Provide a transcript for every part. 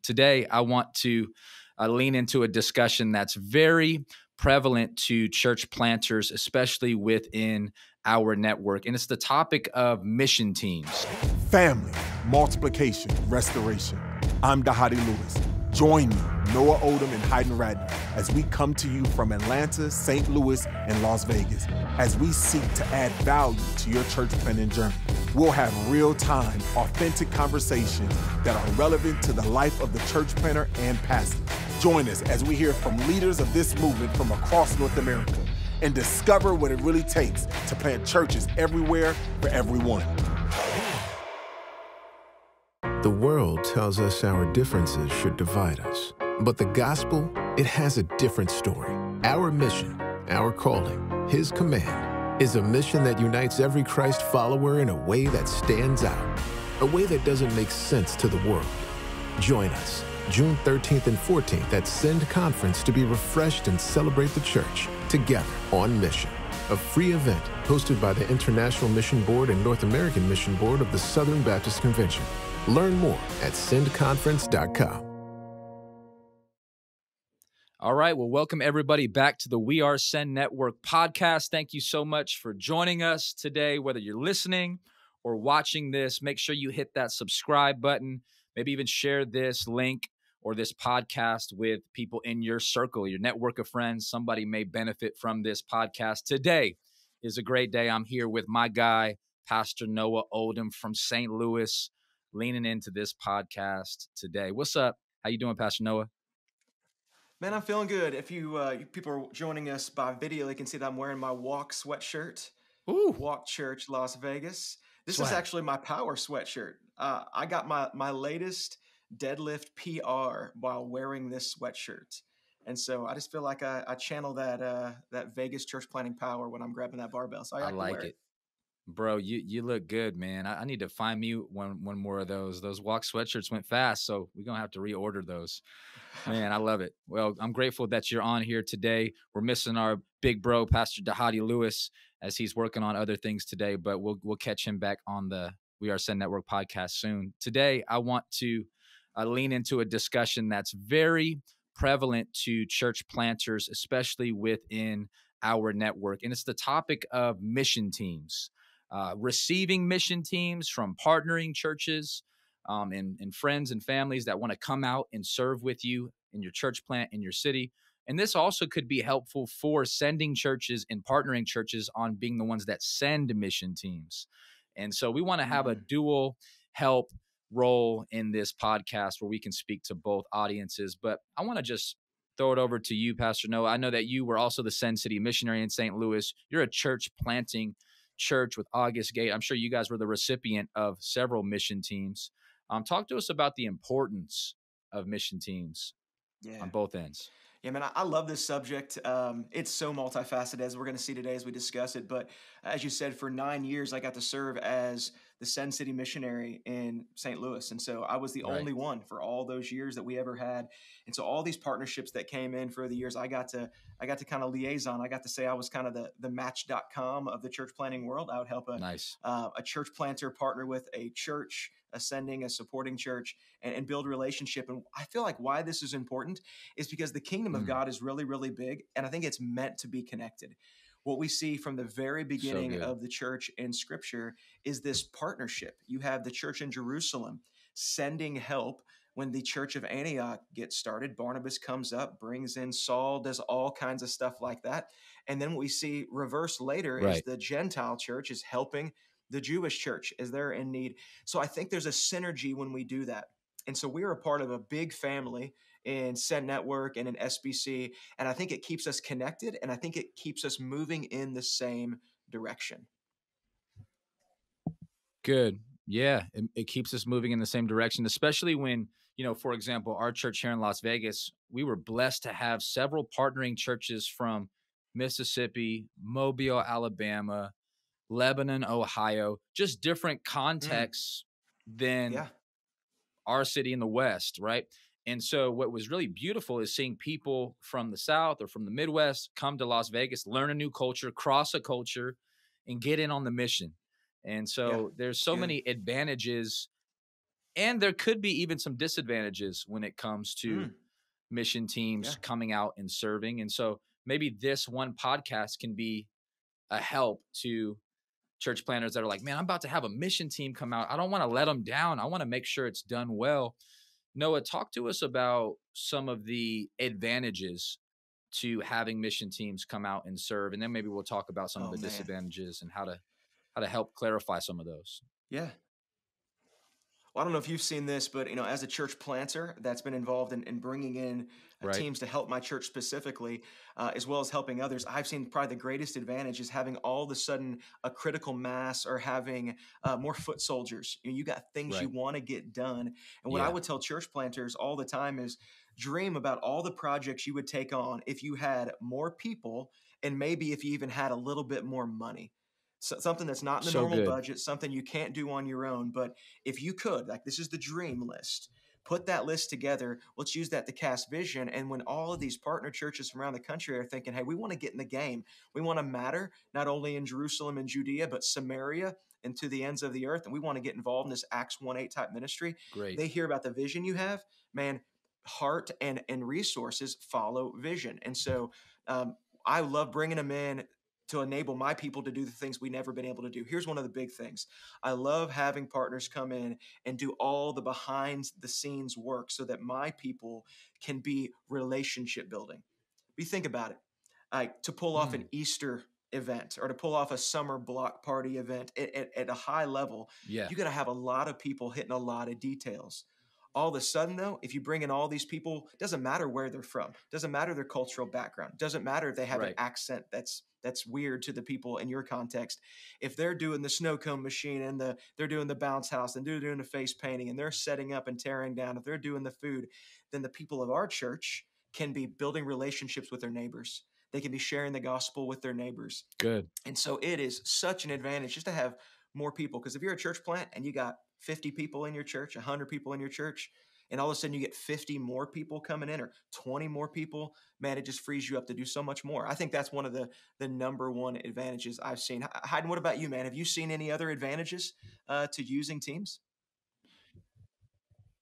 Today, I want to lean into a discussion that's very prevalent to church planters, especially within our network. And it's the topic of mission teams. Family, multiplication, restoration. I'm Heiden Ratner. Join me, Noah Oldham and Heiden Ratner, as we come to you from Atlanta, St. Louis, and Las Vegas, as we seek to add value to your church planting journey. We'll have real-time, authentic conversations that are relevant to the life of the church planter and pastor. Join us as we hear from leaders of this movement from across North America and discover what it really takes to plant churches everywhere for everyone. The world tells us our differences should divide us. But the gospel, it has a different story. Our mission, our calling, His command, is a mission that unites every Christ follower in a way that stands out, a way that doesn't make sense to the world. Join us June 13th and 14th at Send Conference to be refreshed and celebrate the church together on mission. A free event hosted by the International Mission Board and North American Mission Board of the Southern Baptist Convention. Learn more at sendconference.com. All right. Well, welcome everybody back to the We Are Send Network podcast. Thank you so much for joining us today. Whether you're listening or watching this, make sure you hit that subscribe button. Maybe even share this link or this podcast with people in your circle, your network of friends. Somebody may benefit from this podcast. Today is a great day. I'm here with my guy, Pastor Noah Oldham from St. Louis, leaning into this podcast today. What's up? How you doing, Pastor Noah? Man, I'm feeling good. If you people are joining us by video, you can see that I'm wearing my Walk sweatshirt. Ooh. Walk Church, Las Vegas. This Swag. is actually my power sweatshirt. I got my latest deadlift PR while wearing this sweatshirt. And so I just feel like I channel that Vegas church planting power when I'm grabbing that barbell. So I like it. Bro, you look good, man. I need to find me one more of those. Those Walk sweatshirts went fast, so we're going to have to reorder those. Man, I love it. Well, I'm grateful that you're on here today. We're missing our big bro, Pastor Dhati Lewis, as he's working on other things today, but we'll catch him back on the We Are Send Network podcast soon. Today, I want to lean into a discussion that's very prevalent to church planters, especially within our network, and it's the topic of mission teams. Receiving mission teams from partnering churches and friends and families that want to come out and serve with you in your church plant in your city. And this also could be helpful for sending churches and partnering churches on being the ones that send mission teams. And so we want to have a dual help role in this podcast where we can speak to both audiences. But I want to just throw it over to you, Pastor Noah. I know that you were also the Send City missionary in St. Louis. You're a church planting church with August Gate. I'm sure you guys were the recipient of several mission teams. Talk to us about the importance of mission teams on both ends. Yeah, man, I love this subject. It's so multifaceted, as we're going to see today as we discuss it. But as you said, for 9 years, I got to serve as the Send City missionary in St. Louis. And so I was the only one for all those years that we ever had. And so all these partnerships that came in for the years, I got to kind of liaison. I got to say I was kind of the match.com of the church planting world. I would help a church planter partner with a church, a supporting church, and build relationship. And I feel like why this is important is because the kingdom of God is really, really big. And I think it's meant to be connected. What we see from the very beginning of the church in Scripture is this partnership. You have the church in Jerusalem sending help when the church of Antioch gets started. Barnabas comes up, brings in Saul, does all kinds of stuff like that. And then what we see reverse later is the Gentile church is helping the Jewish church as they're in need. So I think there's a synergy when we do that. And so we're a part of a big family in Send Network and in SBC. And I think it keeps us connected, and I think it keeps us moving in the same direction. Good. Yeah, it keeps us moving in the same direction, especially when, for example, our church here in Las Vegas, we were blessed to have several partnering churches from Mississippi, Mobile, Alabama, Lebanon, Ohio, just different contexts than our city in the West, right? And so what was really beautiful is seeing people from the South or from the Midwest come to Las Vegas, learn a new culture, cross a culture, and get in on the mission. And so there's so many advantages And there could be even some disadvantages when it comes to Mm, mission teams yeah. coming out and serving. And so maybe this one podcast can be a help to church planners that are like, man, I'm about to have a mission team come out. I don't want to let them down. I want to make sure it's done well. Noah, talk to us about some of the advantages to having mission teams come out and serve, and then maybe we'll talk about some of Oh the man. disadvantages and how to help clarify some of those. Yeah. Well, I don't know if you've seen this, but as a church planter that's been involved in bringing in Right. teams to help my church specifically, as well as helping others, I've seen probably the greatest advantage is having all of a sudden a critical mass or having more foot soldiers. You got things you Right. want to get done, and what I Yeah. would tell church planters all the time is dream about all the projects you would take on if you had more people, and maybe if you even had a little bit more money. So, something that's not in the So normal good. budget, something you can't do on your own, but if you could, like this is the dream list, put that list together. Let's use that to cast vision. And when all of these partner churches from around the country are thinking, hey, we want to get in the game, we want to matter not only in Jerusalem and Judea, but Samaria and to the ends of the earth, and we want to get involved in this Acts 1:8 type ministry, Great. they hear about the vision you have, man, heart and resources follow vision. And so I love bringing them in to enable my people to do the things we've never been able to do. Here's one of the big things. I love having partners come in and do all the behind the scenes work so that my people can be relationship building. You think about it, like to pull off an Mm, Easter event or to pull off a summer block party event at a high level, yeah. you got to have a lot of people hitting a lot of details. All of a sudden, though, if you bring in all these people, doesn't matter where they're from, doesn't matter their cultural background, doesn't matter if they have an Right. accent that's weird to the people in your context. If they're doing the snow cone machine and they're doing the bounce house and they're doing the face painting and they're setting up and tearing down, if they're doing the food, then the people of our church can be building relationships with their neighbors. They can be sharing the gospel with their neighbors. Good. And so it is such an advantage just to have more people. Because if you're a church plant and you got 50 people in your church, 100 people in your church, and all of a sudden you get 50 more people coming in or 20 more people, man, it just frees you up to do so much more. I think that's one of the number one advantages I've seen. Hayden, what about you, man? Have you seen any other advantages to using teams?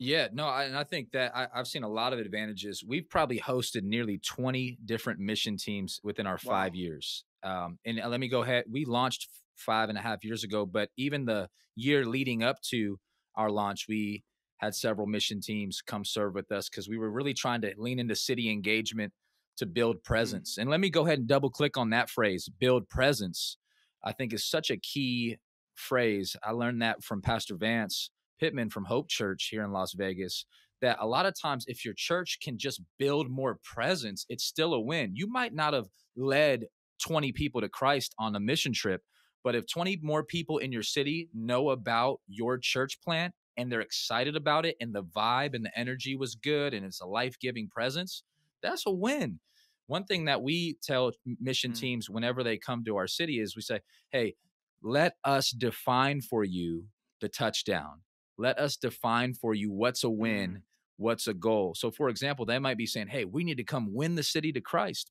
Yeah, no, and I think that I've seen a lot of advantages. We've probably hosted nearly 20 different mission teams within our Wow. 5 years. And let me go ahead. We launched 5.5 years ago, but even the year leading up to our launch, we had several mission teams come serve with us because we were really trying to lean into city engagement to build Mm, presence. And let me go ahead and double click on that phrase, build presence. I think is such a key phrase. I learned that from Pastor Vance Pittman from Hope Church here in Las Vegas, that a lot of times if your church can just build more presence, it's still a win. You might not have led 20 people to Christ on a mission trip, but if 20 more people in your city know about your church plant and they're excited about it and the vibe and the energy was good and it's a life-giving presence, that's a win. One thing that we tell mission mm, teams whenever they come to our city is we say, hey, let us define for you the touchdown. Let us define for you what's a mm. win, what's a goal. So, for example, they might be saying, hey, we need to come win the city to Christ.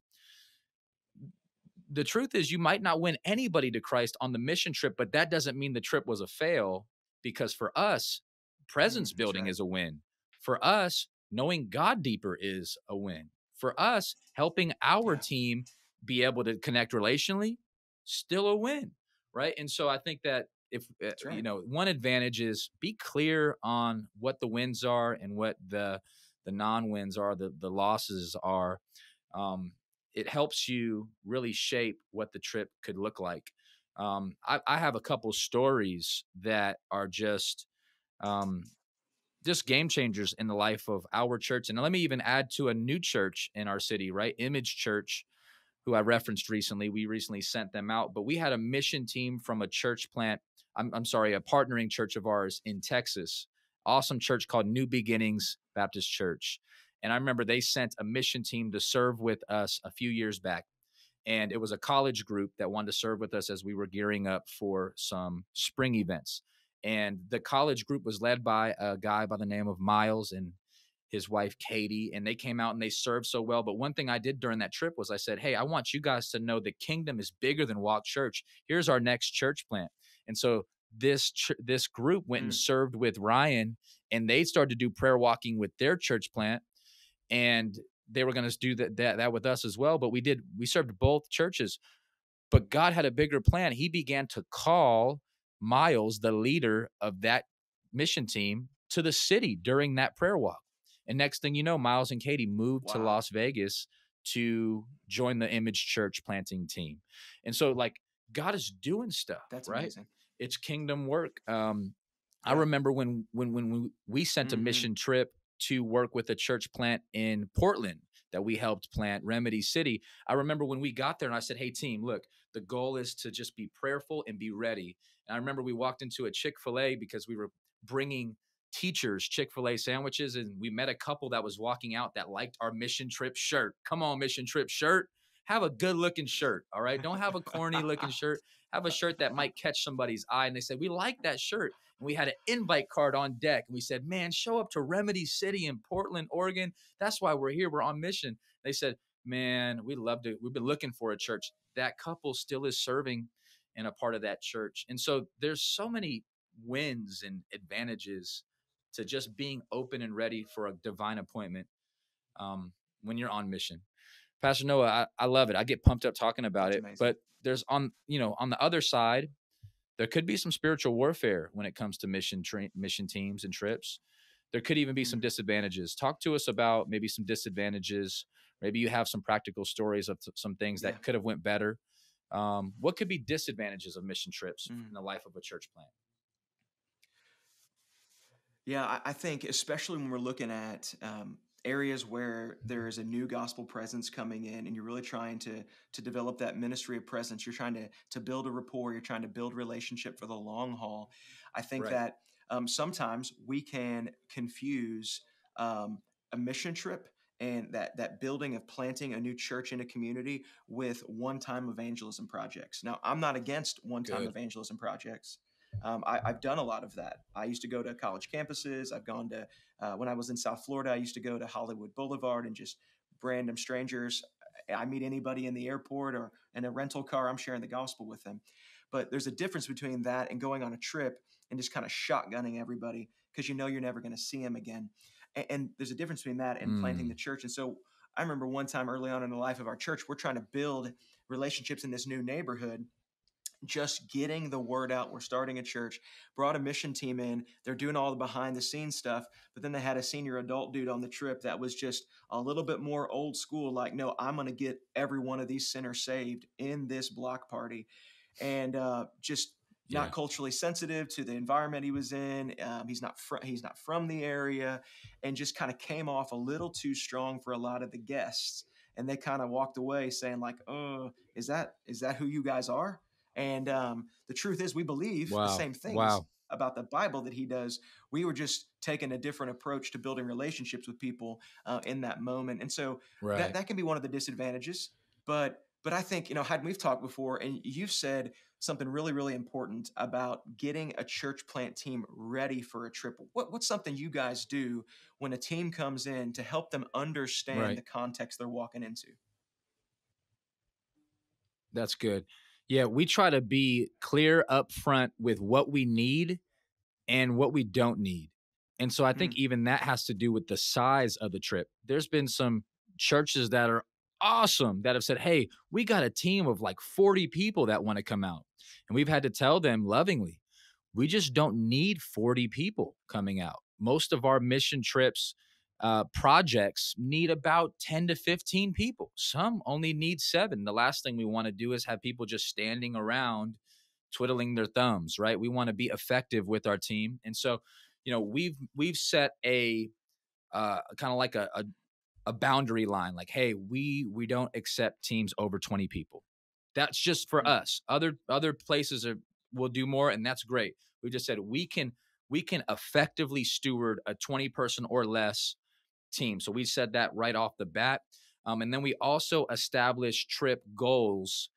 The truth is, you might not win anybody to Christ on the mission trip, but that doesn't mean the trip was a fail because for us, presence That's building right. is a win. For us, knowing God deeper is a win. For us, helping our Yeah, team be able to connect relationally, still a win, right? And so I think that if that's right. one advantage is be clear on what the wins are and what the non-wins are, the losses are. Um, it helps you really shape what the trip could look like. I have a couple stories that are um, just game changers in the life of our church. And let me even add to a new church in our city, right? Image Church, who I referenced recently. We recently sent them out, but we had a mission team from a church plant. I'm sorry, a partnering church of ours in Texas. Awesome church called New Beginnings Baptist Church. And I remember they sent a mission team to serve with us a few years back. And it was a college group that wanted to serve with us as we were gearing up for some spring events. And the college group was led by a guy by the name of Miles and his wife Katie, and they came out and they served so well. But one thing I did during that trip was I said, hey, I want you guys to know the kingdom is bigger than Walk Church. Here's our next church plant. And so this group went and Mm, served with Ryan and they started to do prayer walking with their church plant, and they were going to do that with us as well. But we served both churches, but God had a bigger plan. He began to call Miles, the leader of that mission team, to the city during that prayer walk. And next thing you know, Miles and Katie moved to Wow. Las Vegas to join the Image Church planting team. And so, like, God is doing stuff. That's right? amazing. It's kingdom work. I Yeah. remember when we sent a mission trip to work with a church plant in Portland that we helped plant, Remedy City. I remember when we got there and I said, hey, team, look, the goal is to just be prayerful and be ready. And I remember we walked into a Chick-fil-A because we were bringing teachers Chick-fil-A sandwiches, and we met a couple that was walking out that liked our mission trip shirt. Come on, mission trip shirt. Have a good looking shirt. All right. Don't have a corny looking shirt. Have a shirt that might catch somebody's eye. And they said, we like that shirt. And we had an invite card on deck. And we said, man, show up to Remedy City in Portland, Oregon. That's why we're here. We're on mission. They said, man, we love to. We've been looking for a church. That couple still is serving in a part of that church. And so there's so many wins and advantages to just being open and ready for a divine appointment when you're on mission. Pastor Noah, I love it. I get pumped up talking about That's it. amazing. But there's on the other side, there could be some spiritual warfare when it comes to mission teams and trips. There could even be some disadvantages. Talk to us about maybe some disadvantages. Maybe you have some practical stories of some things that could have went better. What could be disadvantages of mission trips in the life of a church plant? Yeah, I think especially when we're looking at areas where there is a new gospel presence coming in, and you're really trying to develop that ministry of presence. You're trying to build a rapport. You're trying to build relationship for the long haul. I think that sometimes we can confuse a mission trip and that building of planting a new church in a community with one-time evangelism projects. Now, I'm not against one-time evangelism projects. I've done a lot of that. I used to go to college campuses. I've gone to, when I was in South Florida, I used to go to Hollywood Boulevard and just random strangers. I meet anybody in the airport or in a rental car, I'm sharing the gospel with them. But there's a difference between that and going on a trip and just kind of shotgunning everybody because you know you're never going to see them again. And there's a difference between that and planting the church. And so I remember one time early on in the life of our church, we're trying to build relationships in this new neighborhood, just getting the word out. We're starting a church, brought a mission team in. They're doing all the behind the scenes stuff, but then they had a senior adult dude on the trip that was just a little bit more old school. Like, no, I'm going to get every one of these sinners saved in this block party. And just not culturally sensitive to the environment he was in. He's not from the area, and just kind of came off a little too strong for a lot of the guests. And they kind of walked away saying like, "Oh, is that who you guys are?" And the truth is, we believe the same things about the Bible that he does. We were just taking a different approach to building relationships with people in that moment. And so that can be one of the disadvantages. But I think, Heiden, we've talked before, and you've said something really, really important about getting a church plant team ready for a trip. What's something you guys do when a team comes in to help them understand the context they're walking into? That's good. Yeah, we try to be clear up front with what we need and what we don't need. And so I think even that has to do with the size of the trip. There's been some churches that are awesome that have said, hey, we got a team of like 40 people that want to come out. And we've had to tell them lovingly, we just don't need 40 people coming out. Most of our mission trips projects need about 10 to 15 people. Some only need 7. The last thing we want to do is have people just standing around twiddling their thumbs, right? We want to be effective with our team. And so, we've set a kind of like a boundary line, like, hey, we don't accept teams over 20 people. That's just for us. Other places will do more, and that's great. We just said we can effectively steward a 20 person or less team. So we said that right off the bat. And then we also established trip goals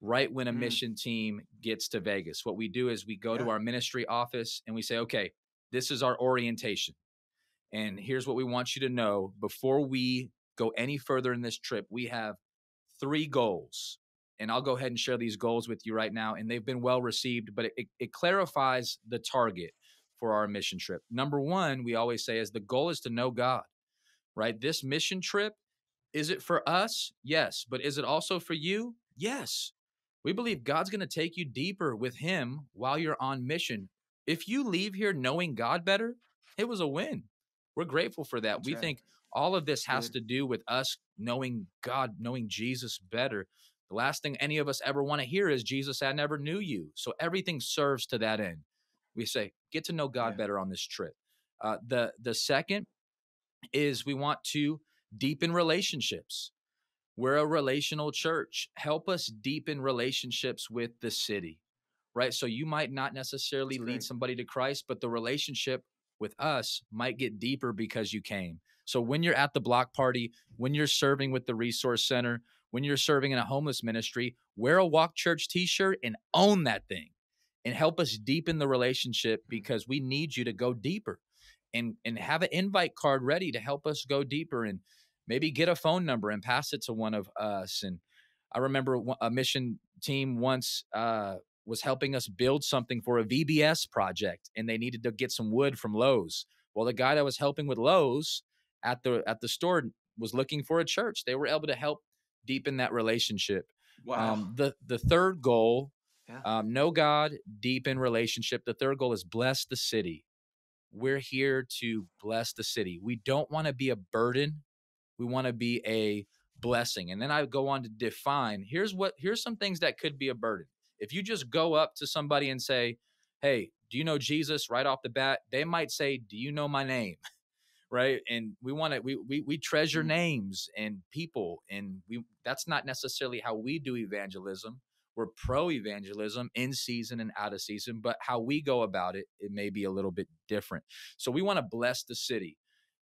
right when a mission team gets to Vegas. What we do is we go to our ministry office and we say, okay, this is our orientation. And here's what we want you to know. Before we go any further in this trip, we have 3 goals. And I'll go ahead and share these goals with you right now. And they've been well received, but it clarifies the target. for our mission trip. Number one, we always say is the goal is to know God, right? This mission trip, is it for us? Yes. But is it also for you? Yes. We believe God's going to take you deeper with him while you're on mission. If you leave here knowing God better, it was a win. We're grateful for that. That's We right. think all of this has Good. to do with us knowing God, knowing Jesus better. The last thing any of us ever want to hear is, Jesus, I never knew you. So everything serves to that end. We say, get to know God Yeah. better on this trip. The second is we want to deepen relationships. We're a relational church. Help us deepen relationships with the city, right? So you might not necessarily That's lead great. somebody to Christ, but the relationship with us might get deeper because you came. So when you're at the block party, when you're serving with the resource center, when you're serving in a homeless ministry, wear a Walk Church t-shirt and own that thing and help us deepen the relationship, because we need you to go deeper, and have an invite card ready to help us go deeper, and maybe get a phone number and pass it to one of us. And I remember a mission team once was helping us build something for a VBS project, and they needed to get some wood from Lowe's. Well, the guy that was helping with Lowe's at the store was looking for a church. They were able to help deepen that relationship. Wow. The third goal, Yeah. know God, deepen relationship. The third goal is bless the city. We're here to bless the city. We don't want to be a burden. We want to be a blessing. And then I go on to define, here's some things that could be a burden. If you just go up to somebody and say, hey, do you know Jesus, right off the bat? They might say, do you know my name? Right. And we treasure names and people, and that's not necessarily how we do evangelism. We're pro evangelism, in season and out of season, but how we go about it, it may be a little bit different. So we want to bless the city,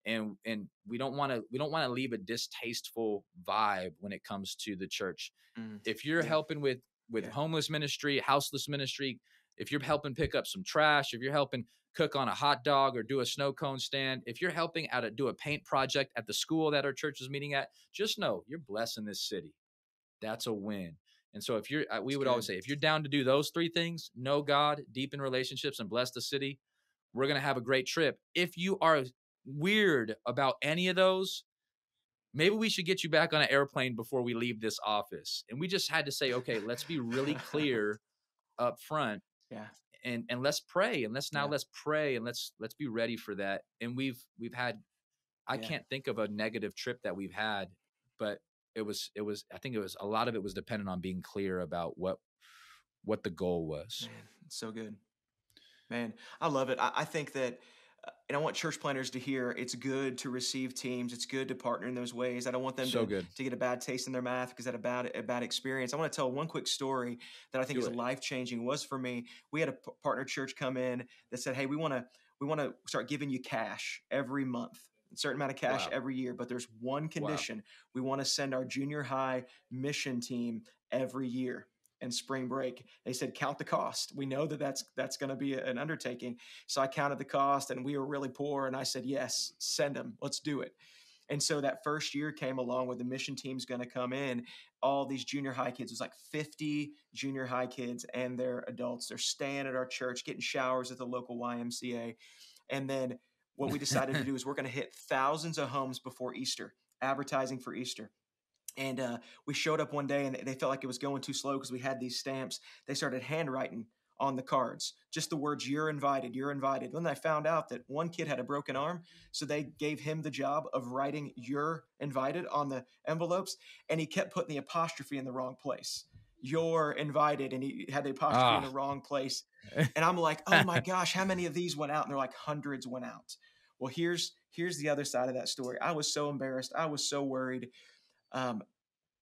and we don't want to leave a distasteful vibe when it comes to the church. If you're Yeah. helping with homeless ministry, houseless ministry, if you're helping pick up some trash, if you're helping cook on a hot dog or do a snow cone stand, if you're helping do a paint project at the school that our church is meeting at, just know you're blessing this city. That's a win. And so we would always say, if you're down to do those three things, know God, deepen relationships, and bless the city, we're going to have a great trip. If you are weird about any of those, maybe we should get you back on an airplane before we leave this office. And we just had to say, okay, let's be really clear up front. Yeah. And let's pray, and let's Yeah. pray, and let's be ready for that. And we've had, I Yeah. can't think of a negative trip that we've had, but it was I think it was a lot of it was dependent on being clear about what the goal was. Man, it's so good. Man, I love it. I think that, and I want church planners to hear, it's good to receive teams. It's good to partner in those ways. I don't want them So good. to get a bad taste in their mouth because they had a bad experience. I want to tell one quick story that I think Do is it. life-changing. Was for me. We had a partner church come in that said, hey, we want to start giving you cash every month, a certain amount of cash Wow. every year. But there's one condition. We want to send our junior high mission team every year. And spring break, they said, count the cost. We know that that's going to be an undertaking. So I counted the cost, and we were really poor. And I said, yes, send them. Let's do it. And so that first year came along where the mission team's going to come in. All these junior high kids, it was like 50 junior high kids and their adults. They're staying at our church, getting showers at the local YMCA. And then what we decided to do is we're going to hit thousands of homes before Easter, advertising for Easter. And we showed up one day, and they felt like it was going too slow because we had these stamps. They started handwriting on the cards, just the words, you're invited, you're invited. Then I found out that one kid had a broken arm, so they gave him the job of writing you're invited on the envelopes, and he kept putting the apostrophe in the wrong place. You're invited, and he had the apostrophe in the wrong place. And I'm like, oh my gosh, how many of these went out? And they're like, hundreds went out. Well, here's the other side of that story. I was so embarrassed. I was so worried.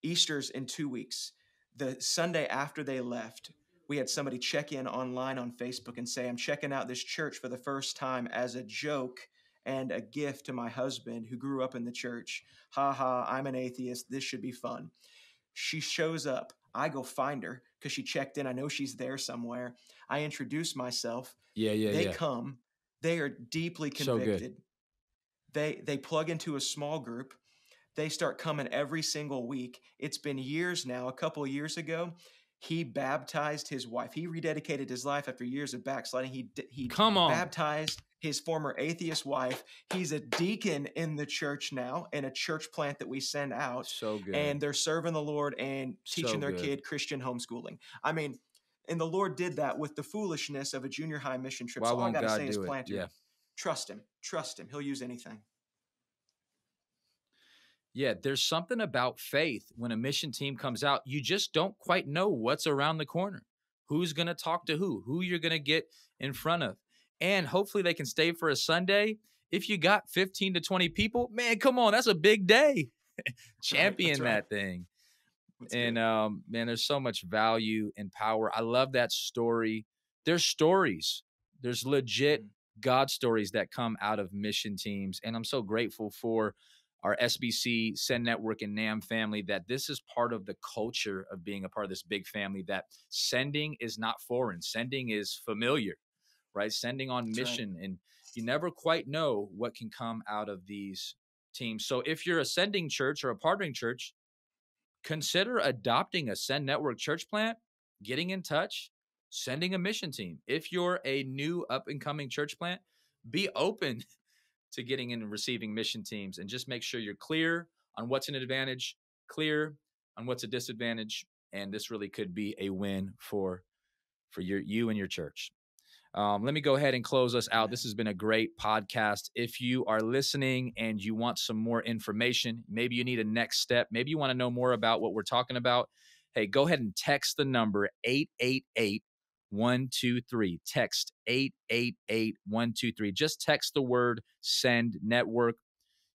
Easter's in 2 weeks. The Sunday after they left, we had somebody check in online on Facebook and say, I'm checking out this church for the first time as a joke and a gift to my husband who grew up in the church. Ha ha, I'm an atheist. This should be fun. She shows up. I go find her because she checked in. I know she's there somewhere. I introduce myself. They come. They are deeply convicted. They plug into a small group. They start coming every single week. It's been years now. A couple of years ago, He baptized his wife. He rededicated his life after years of backsliding. He Come on. baptized his former atheist wife. He's a deacon in the church now, in a church plant that we send out. So good. And they're serving the Lord and teaching So their good. kid Christian homeschooling. I mean, and the Lord did that with the foolishness of a junior high mission trip. Why So all I won't got to God say is, do it? planter, Yeah. trust him. Trust him. He'll use anything. Yeah, there's something about faith when a mission team comes out. You just don't quite know what's around the corner, who's going to talk to who you're going to get in front of. And hopefully they can stay for a Sunday. If you got 15 to 20 people, man, come on, that's a big day. Champion right. that thing. That's And good. man, there's so much value and power. I love that story. There's stories. There's legit God stories that come out of mission teams. And I'm so grateful for our SBC, Send Network, and NAM family, that this is part of the culture of being a part of this big family, that sending is not foreign. Sending is familiar, right? Sending on mission. Right. And you never quite know what can come out of these teams. So if you're a sending church or a partnering church, consider adopting a Send Network church plant, getting in touch, sending a mission team. If you're a new up-and-coming church plant, be open to getting in and receiving mission teams, and just make sure you're clear on what's an advantage, clear on what's a disadvantage. And this really could be a win for you and your church. Let me go ahead and close us out. This has been a great podcast. If you are listening and you want some more information, maybe you need a next step, maybe you want to know more about what we're talking about, hey, go ahead and text the number 888-123. Text 888-123. Just text the word Send Network.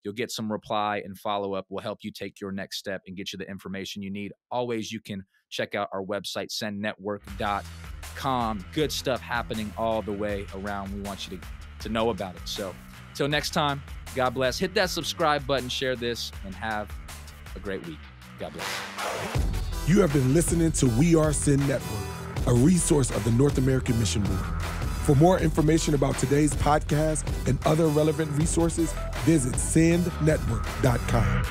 You'll get some reply and follow-up. Will help you take your next step and get you the information you need. Always, you can check out our website, sendnetwork.com. Good stuff happening all the way around. We want you to know about it. So until next time, God bless. Hit that subscribe button, share this, and have a great week. God bless. You have been listening to We Are Send Network, a resource of the North American Mission Board. For more information about today's podcast and other relevant resources, visit sendnetwork.com.